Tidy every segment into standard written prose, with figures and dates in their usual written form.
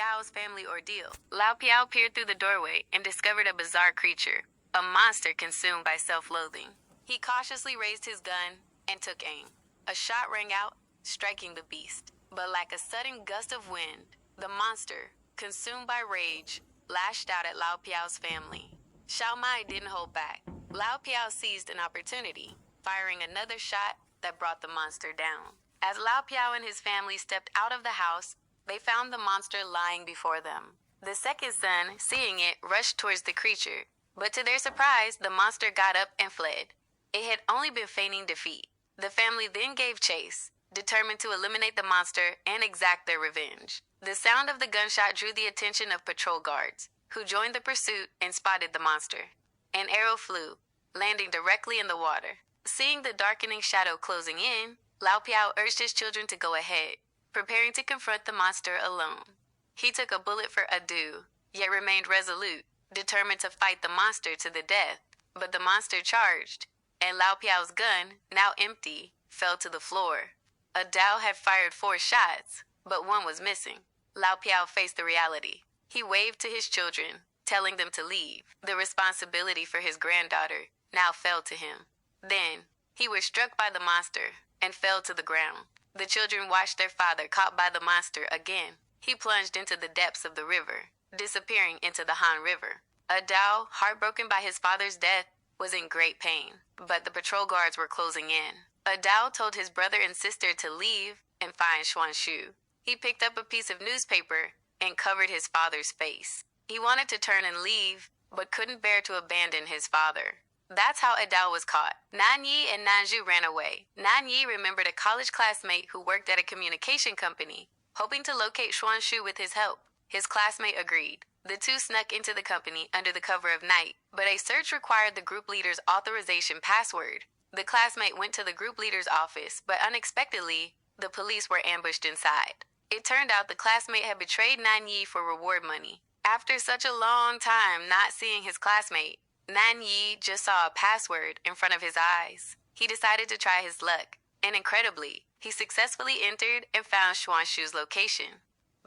Piao's family ordeal. Lao Piao peered through the doorway and discovered a bizarre creature, a monster consumed by self-loathing. He cautiously raised his gun and took aim. A shot rang out, striking the beast. But like a sudden gust of wind, the monster, consumed by rage, lashed out at Lao Piao's family. Xiao Mai didn't hold back. Lao Piao seized an opportunity, firing another shot that brought the monster down. As Lao Piao and his family stepped out of the house, they found the monster lying before them. The second son, seeing it, rushed towards the creature, but to their surprise, the monster got up and fled. It had only been feigning defeat. The family then gave chase, determined to eliminate the monster and exact their revenge. The sound of the gunshot drew the attention of patrol guards, who joined the pursuit and spotted the monster. An arrow flew, landing directly in the water. Seeing the darkening shadow closing in, Lao Piao urged his children to go ahead, preparing to confront the monster alone. He took a bullet for Adu, yet remained resolute, determined to fight the monster to the death. But the monster charged, and Lao Piao's gun, now empty, fell to the floor. Adao had fired 4 shots, but one was missing. Lao Piao faced the reality. He waved to his children, telling them to leave. The responsibility for his granddaughter now fell to him. Then, he was struck by the monster and fell to the ground. The children watched their father caught by the monster again. He plunged into the depths of the river, disappearing into the Han River. Adao, heartbroken by his father's death, was in great pain, but the patrol guards were closing in. Adao told his brother and sister to leave and find Xuanshu. He picked up a piece of newspaper and covered his father's face. He wanted to turn and leave, but couldn't bear to abandon his father. That's how Adao was caught. Nan Yi and Nanju ran away. Nan Yi remembered a college classmate who worked at a communication company, hoping to locate Xuanshu with his help. His classmate agreed. The two snuck into the company under the cover of night, but a search required the group leader's authorization password. The classmate went to the group leader's office, but unexpectedly, the police were ambushed inside. It turned out the classmate had betrayed Nan Yi for reward money. After such a long time not seeing his classmate, Nan Yi just saw a password in front of his eyes. He decided to try his luck, and incredibly, he successfully entered and found Xuanshu's location.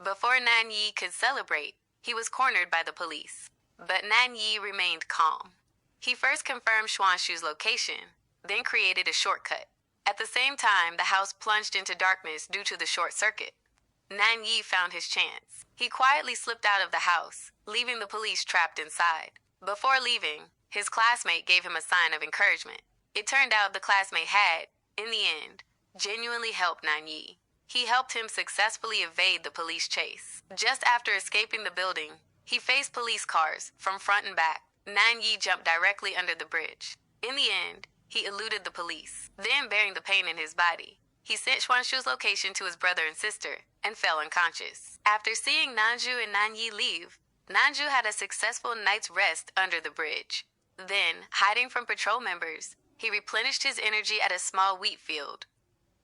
Before Nan Yi could celebrate, he was cornered by the police. But Nan Yi remained calm. He first confirmed Xuanshu's location, then created a shortcut. At the same time, the house plunged into darkness due to the short circuit. Nan Yi found his chance. He quietly slipped out of the house, leaving the police trapped inside. Before leaving, his classmate gave him a sign of encouragement. It turned out the classmate had, in the end, genuinely helped Nan Yi. He helped him successfully evade the police chase. Just after escaping the building, he faced police cars from front and back. Nan Yi jumped directly under the bridge. In the end, he eluded the police. Then, bearing the pain in his body, he sent Xuanshu's location to his brother and sister and fell unconscious. After seeing Nanju and Nan Yi leave, Nanju had a successful night's rest under the bridge. Then, hiding from patrol members, he replenished his energy at a small wheat field.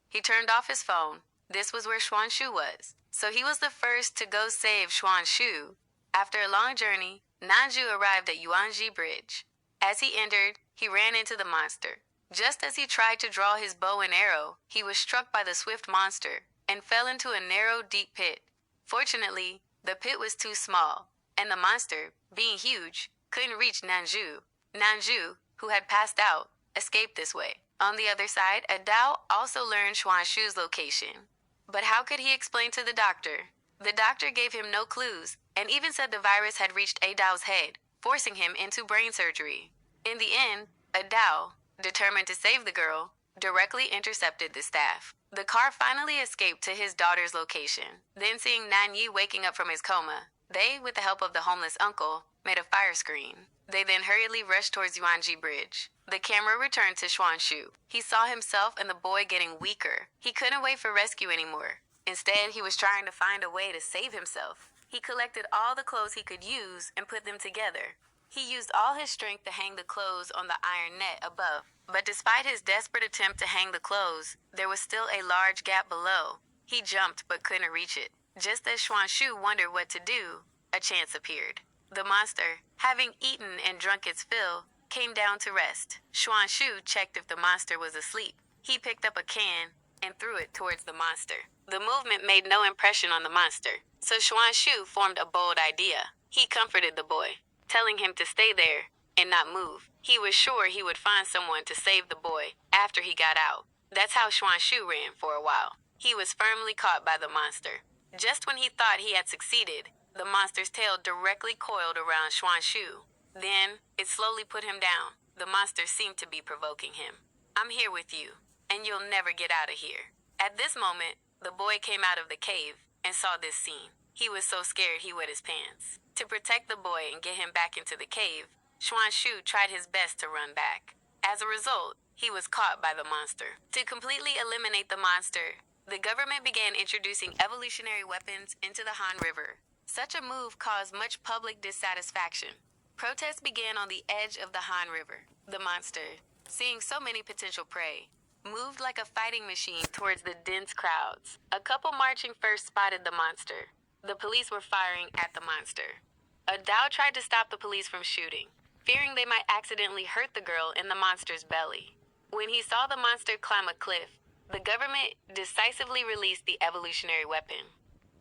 He turned off his phone. This was where Xuanshu was, so he was the first to go save Xuanshu. After a long journey, Nanju arrived at Yuanji Bridge. As he entered, he ran into the monster. Just as he tried to draw his bow and arrow, he was struck by the swift monster and fell into a narrow, deep pit. Fortunately, the pit was too small, and the monster, being huge, couldn't reach Nanju. Nanju, who had passed out, escaped this way. On the other side, Adao also learned Xuanshu's location. But how could he explain to the doctor? The doctor gave him no clues, and even said the virus had reached Adao's head, forcing him into brain surgery. In the end, Adao, determined to save the girl, directly intercepted the staff. The car finally escaped to his daughter's location. Then, seeing Nan Yi waking up from his coma, they, with the help of the homeless uncle, made a fire screen. They then hurriedly rushed towards Yuanji Bridge. The camera returned to Xuanshu. He saw himself and the boy getting weaker. He couldn't wait for rescue anymore. Instead, he was trying to find a way to save himself. He collected all the clothes he could use and put them together. He used all his strength to hang the clothes on the iron net above. But despite his desperate attempt to hang the clothes, there was still a large gap below. He jumped but couldn't reach it. Just as Xuanshu wondered what to do, a chance appeared. The monster, having eaten and drunk its fill, came down to rest. Xuanshu checked if the monster was asleep. He picked up a can and threw it towards the monster. The movement made no impression on the monster, so Xuan Shu formed a bold idea. He comforted the boy, telling him to stay there and not move. He was sure he would find someone to save the boy after he got out. That's how Xuan Shu ran for a while. He was firmly caught by the monster. Just when he thought he had succeeded, the monster's tail directly coiled around Xuan Shu. Then, it slowly put him down. The monster seemed to be provoking him. "I'm here with you, and you'll never get out of here." At this moment, the boy came out of the cave and saw this scene. He was so scared he wet his pants. To protect the boy and get him back into the cave, Xuan Shu tried his best to run back. As a result, he was caught by the monster. To completely eliminate the monster, the government began introducing evolutionary weapons into the Han River. Such a move caused much public dissatisfaction. Protests began on the edge of the Han River. The monster, seeing so many potential prey, moved like a fighting machine towards the dense crowds. A couple marching first spotted the monster. The police were firing at the monster. A Dao tried to stop the police from shooting, fearing they might accidentally hurt the girl in the monster's belly. When he saw the monster climb a cliff, the government decisively released the evolutionary weapon.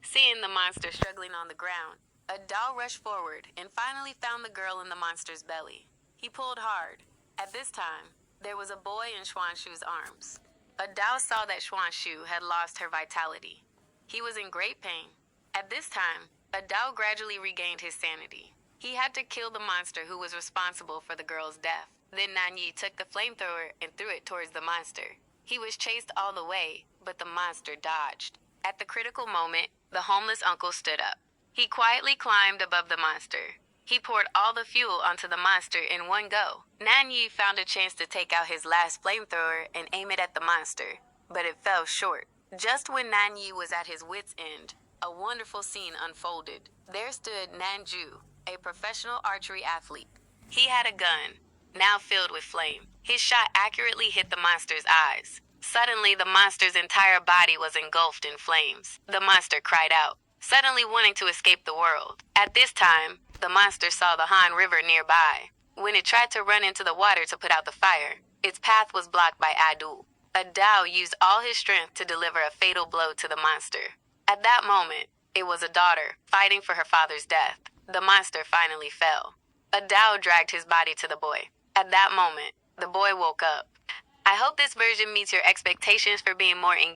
Seeing the monster struggling on the ground, a Dao rushed forward and finally found the girl in the monster's belly. He pulled hard. At this time, there was a boy in Xuan Shu's arms. A Dao saw that Xuan Shu had lost her vitality. He was in great pain. At this time, a Dao gradually regained his sanity. He had to kill the monster who was responsible for the girl's death. Then Nan Yi took the flamethrower and threw it towards the monster. He was chased all the way, but the monster dodged. At the critical moment, the homeless uncle stood up. He quietly climbed above the monster. He poured all the fuel onto the monster in one go. Nan Yi found a chance to take out his last flamethrower and aim it at the monster, but it fell short. Just when Nan Yi was at his wit's end, a wonderful scene unfolded. There stood Nan Ju, a professional archery athlete. He had a gun, now filled with flame. His shot accurately hit the monster's eyes. Suddenly, the monster's entire body was engulfed in flames. The monster cried out, suddenly wanting to escape the world. At this time, the monster saw the Han River nearby. When it tried to run into the water to put out the fire, its path was blocked by Adu. A Dao used all his strength to deliver a fatal blow to the monster. At that moment, it was a daughter fighting for her father's death. The monster finally fell. A Dao dragged his body to the boy. At that moment, the boy woke up. I hope this version meets your expectations for being more engaging.